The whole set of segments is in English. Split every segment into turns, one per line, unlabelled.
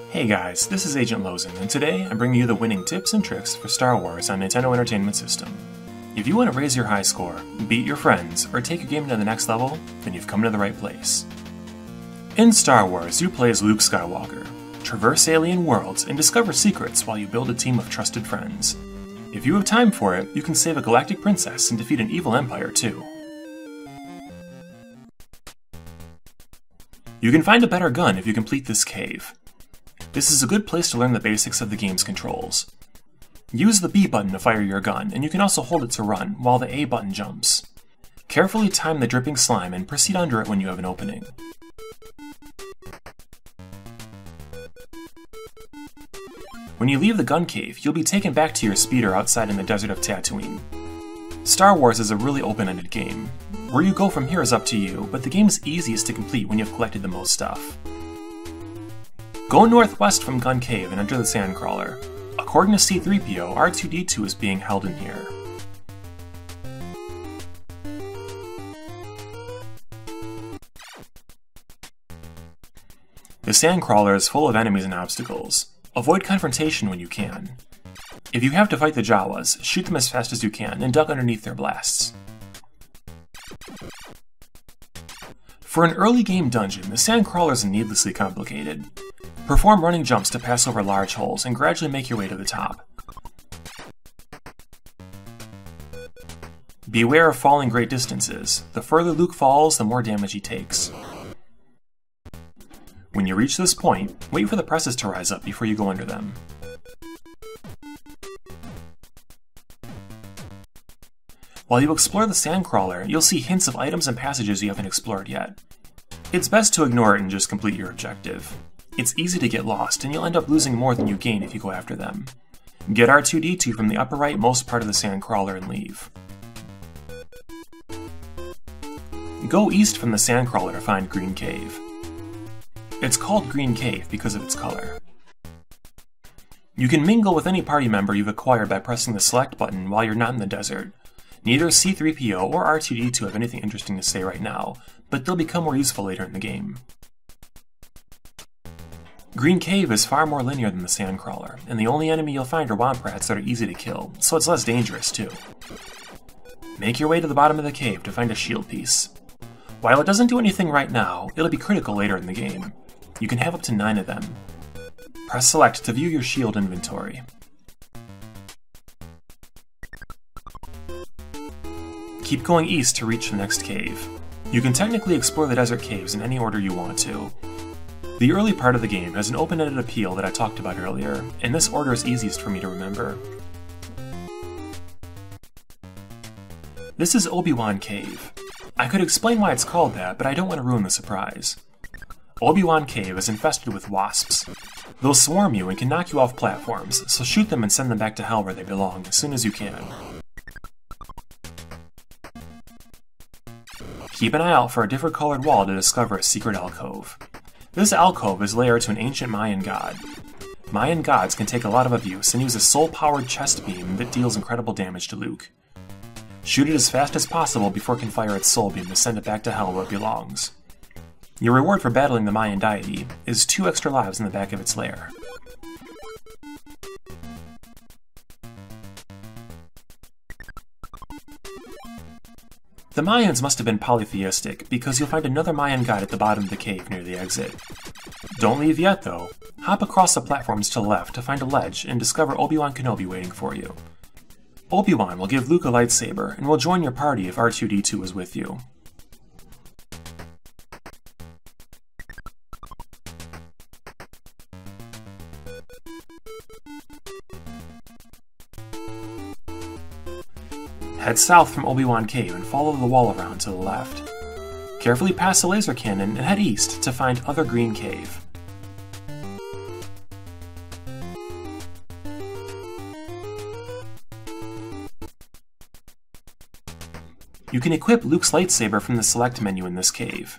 Hey guys, this is Agent Lozen, and today I'm bringing you the winning tips and tricks for Star Wars on Nintendo Entertainment System. If you want to raise your high score, beat your friends, or take your game to the next level, then you've come to the right place. In Star Wars, you play as Luke Skywalker, traverse alien worlds, and discover secrets while you build a team of trusted friends. If you have time for it, you can save a galactic princess and defeat an evil empire too. You can find a better gun if you complete this cave. This is a good place to learn the basics of the game's controls. Use the B button to fire your gun, and you can also hold it to run, while the A button jumps. Carefully time the dripping slime and proceed under it when you have an opening. When you leave the gun cave, you'll be taken back to your speeder outside in the desert of Tatooine. Star Wars is a really open-ended game. Where you go from here is up to you, but the game is easiest to complete when you've collected the most stuff. Go northwest from Gun Cave and enter the Sandcrawler. According to C-3PO, R2-D2 is being held in here. The Sandcrawler is full of enemies and obstacles. Avoid confrontation when you can. If you have to fight the Jawas, shoot them as fast as you can and duck underneath their blasts. For an early game dungeon, the Sandcrawler is needlessly complicated. Perform running jumps to pass over large holes and gradually make your way to the top. Beware of falling great distances. The further Luke falls, the more damage he takes. When you reach this point, wait for the presses to rise up before you go under them. While you explore the Sandcrawler, you'll see hints of items and passages you haven't explored yet. It's best to ignore it and just complete your objective. It's easy to get lost, and you'll end up losing more than you gain if you go after them. Get R2-D2 from the upper right most part of the Sandcrawler and leave. Go east from the Sandcrawler to find Green Cave. It's called Green Cave because of its color. You can mingle with any party member you've acquired by pressing the select button while you're not in the desert. Neither C-3PO or R2-D2 have anything interesting to say right now, but they'll become more useful later in the game. Green Cave is far more linear than the Sandcrawler, and the only enemy you'll find are Womp Rats that are easy to kill, so it's less dangerous too. Make your way to the bottom of the cave to find a shield piece. While it doesn't do anything right now, it'll be critical later in the game. You can have up to 9 of them. Press select to view your shield inventory. Keep going east to reach the next cave. You can technically explore the desert caves in any order you want to. The early part of the game has an open-ended appeal that I talked about earlier, and this order is easiest for me to remember. This is Obi-Wan Cave. I could explain why it's called that, but I don't want to ruin the surprise. Obi-Wan Cave is infested with wasps. They'll swarm you and can knock you off platforms, so shoot them and send them back to hell where they belong as soon as you can. Keep an eye out for a different colored wall to discover a secret alcove. This alcove is layered to an ancient Mayan god. Mayan gods can take a lot of abuse and use a soul-powered chest beam that deals incredible damage to Luke. Shoot it as fast as possible before it can fire its soul beam to send it back to hell where it belongs. Your reward for battling the Mayan deity is 2 extra lives in the back of its lair. The Mayans must have been polytheistic, because you'll find another Mayan god at the bottom of the cave near the exit. Don't leave yet, though. Hop across the platforms to the left to find a ledge and discover Obi-Wan Kenobi waiting for you. Obi-Wan will give Luke a lightsaber, and will join your party if R2-D2 is with you. Head south from Obi-Wan Cave and follow the wall around to the left. Carefully pass the laser cannon and head east to find Other Green Cave. You can equip Luke's lightsaber from the select menu in this cave.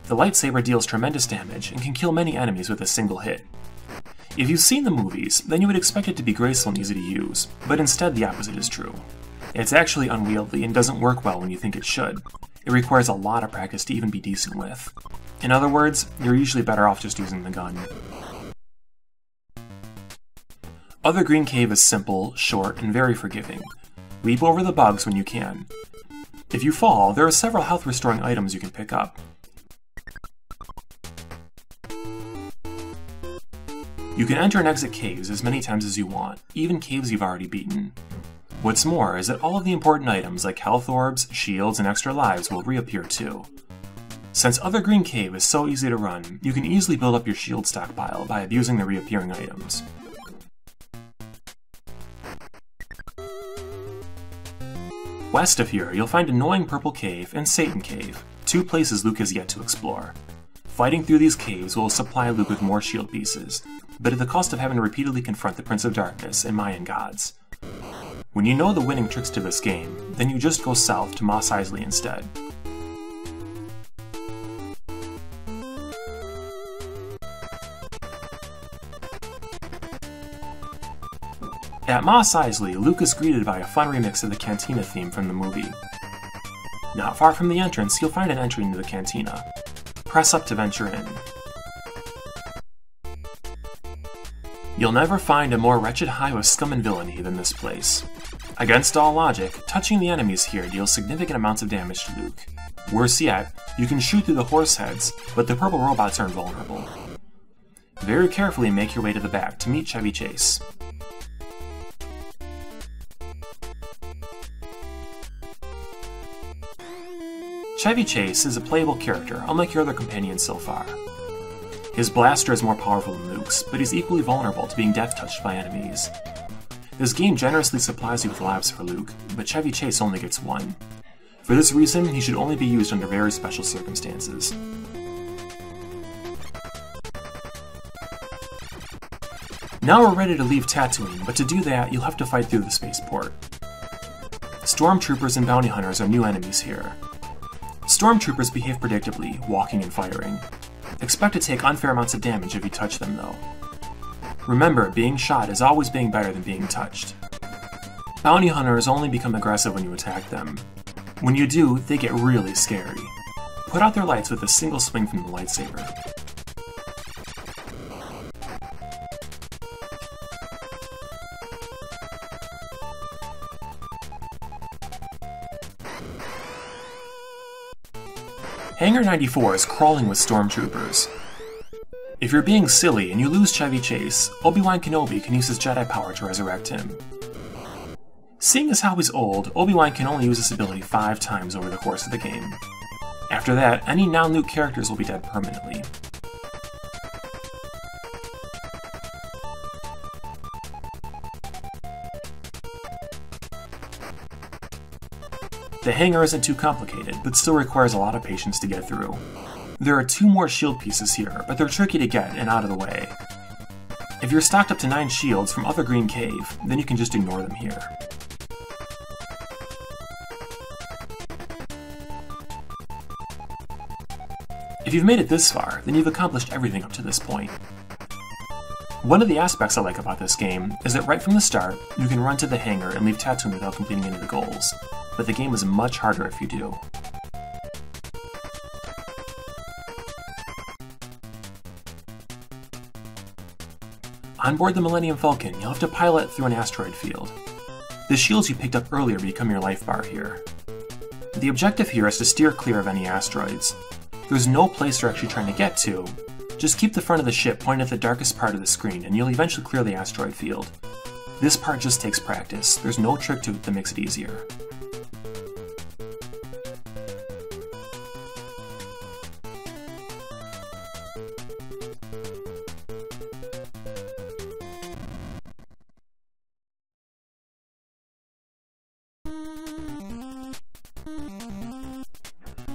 The lightsaber deals tremendous damage and can kill many enemies with a single hit. If you've seen the movies, then you would expect it to be graceful and easy to use, but instead the opposite is true. It's actually unwieldy and doesn't work well when you think it should. It requires a lot of practice to even be decent with. In other words, you're usually better off just using the gun. Other Green Cave is simple, short, and very forgiving. Leap over the bugs when you can. If you fall, there are several health restoring items you can pick up. You can enter and exit caves as many times as you want, even caves you've already beaten. What's more is that all of the important items like health orbs, shields, and extra lives will reappear too. Since Other Green Cave is so easy to run, you can easily build up your shield stockpile by abusing the reappearing items. West of here, you'll find Annoying Purple Cave and Satan Cave, two places Luke has yet to explore. Fighting through these caves will supply Luke with more shield pieces, but at the cost of having to repeatedly confront the Prince of Darkness and Mayan gods. When you know the winning tricks to this game, then you just go south to Mos Eisley instead. At Mos Eisley, Luke is greeted by a fun remix of the Cantina theme from the movie. Not far from the entrance, you'll find an entry into the Cantina. Press up to venture in. You'll never find a more wretched hive of scum and villainy than this place. Against all logic, touching the enemies here deals significant amounts of damage to Luke. Worse yet, you can shoot through the horse heads, but the purple robots are invulnerable. Very carefully make your way to the back to meet Chevy Chase. Chevy Chase is a playable character, unlike your other companions so far. His blaster is more powerful than Luke's, but he's equally vulnerable to being death-touched by enemies. This game generously supplies you with lives for Luke, but Chevy Chase only gets one. For this reason, he should only be used under very special circumstances. Now we're ready to leave Tatooine, but to do that, you'll have to fight through the spaceport. Stormtroopers and bounty hunters are new enemies here. Stormtroopers behave predictably, walking and firing. Expect to take unfair amounts of damage if you touch them, though. Remember, being shot is always being better than being touched. Bounty hunters only become aggressive when you attack them. When you do, they get really scary. Put out their lights with a single swing from the lightsaber. Hangar 94 is crawling with stormtroopers. If you're being silly and you lose Chevy Chase, Obi-Wan Kenobi can use his Jedi power to resurrect him. Seeing as how he's old, Obi-Wan can only use this ability 5 times over the course of the game. After that, any non-Luke characters will be dead permanently. The hangar isn't too complicated, but still requires a lot of patience to get through. There are 2 more shield pieces here, but they're tricky to get and out of the way. If you're stocked up to 9 shields from Other Green Cave, then you can just ignore them here. If you've made it this far, then you've accomplished everything up to this point. One of the aspects I like about this game is that right from the start, you can run to the hangar and leave Tatooine without completing any of the goals, but the game is much harder if you do. On board the Millennium Falcon, you'll have to pilot through an asteroid field. The shields you picked up earlier become your life bar here. The objective here is to steer clear of any asteroids. There's no place you're actually trying to get to. Just keep the front of the ship pointed at the darkest part of the screen and you'll eventually clear the asteroid field. This part just takes practice. There's no trick to it that makes it easier.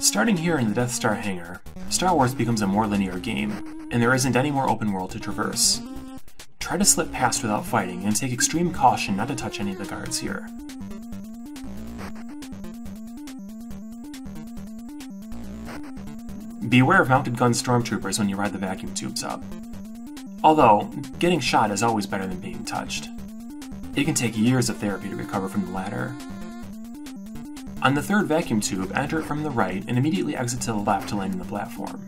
Starting here in the Death Star hangar, Star Wars becomes a more linear game, and there isn't any more open world to traverse. Try to slip past without fighting, and take extreme caution not to touch any of the guards here. Beware of mounted gun stormtroopers when you ride the vacuum tubes up. Although, getting shot is always better than being touched. It can take years of therapy to recover from the latter. On the 3rd vacuum tube, enter it from the right and immediately exit to the left to land on the platform.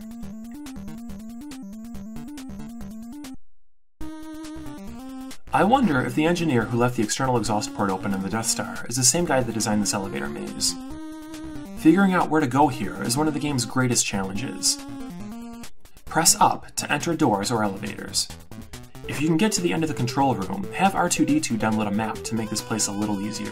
I wonder if the engineer who left the external exhaust port open on the Death Star is the same guy that designed this elevator maze. Figuring out where to go here is one of the game's greatest challenges. Press up to enter doors or elevators. If you can get to the end of the control room, have R2-D2 download a map to make this place a little easier.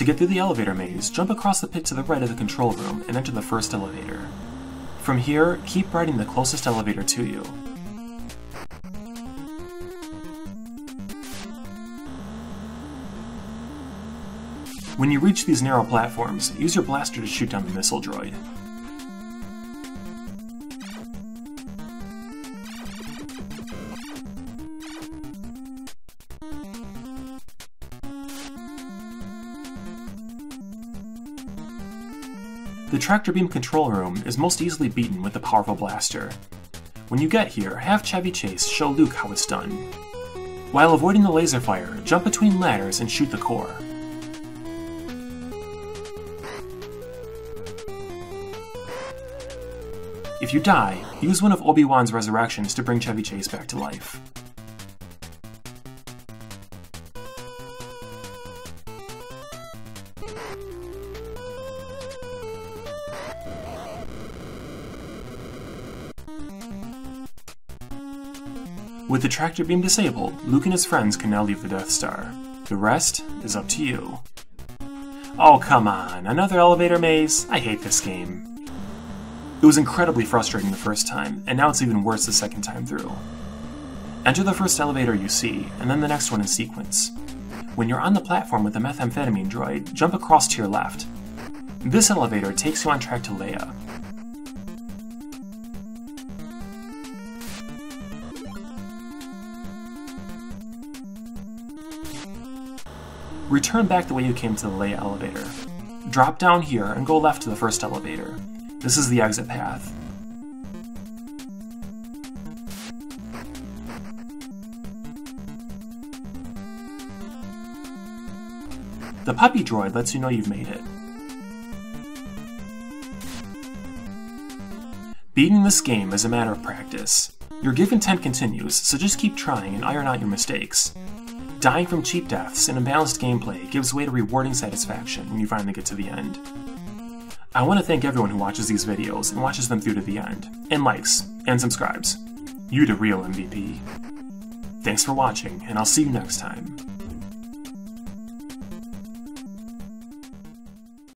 To get through the elevator maze, jump across the pit to the right of the control room and enter the first elevator. From here, keep riding the closest elevator to you. When you reach these narrow platforms, use your blaster to shoot down the missile droid. The tractor beam control room is most easily beaten with a powerful blaster. When you get here, have Chevy Chase show Luke how it's done. While avoiding the laser fire, jump between ladders and shoot the core. If you die, use one of Obi-Wan's resurrections to bring Chevy Chase back to life. With the tractor beam disabled, Luke and his friends can now leave the Death Star. The rest is up to you. Oh come on, another elevator maze? I hate this game. It was incredibly frustrating the first time, and now it's even worse the second time through. Enter the first elevator you see, and then the next one in sequence. When you're on the platform with the methamphetamine droid, jump across to your left. This elevator takes you on track to Leia. Return back the way you came to the Leia elevator. Drop down here and go left to the first elevator. This is the exit path. The puppy droid lets you know you've made it. Beating this game is a matter of practice. Your give and 10 continues, so just keep trying and iron out your mistakes. Dying from cheap deaths and imbalanced gameplay gives way to rewarding satisfaction when you finally get to the end. I want to thank everyone who watches these videos and watches them through to the end, and likes, and subscribes. You the real MVP. Thanks for watching, and I'll see you next time.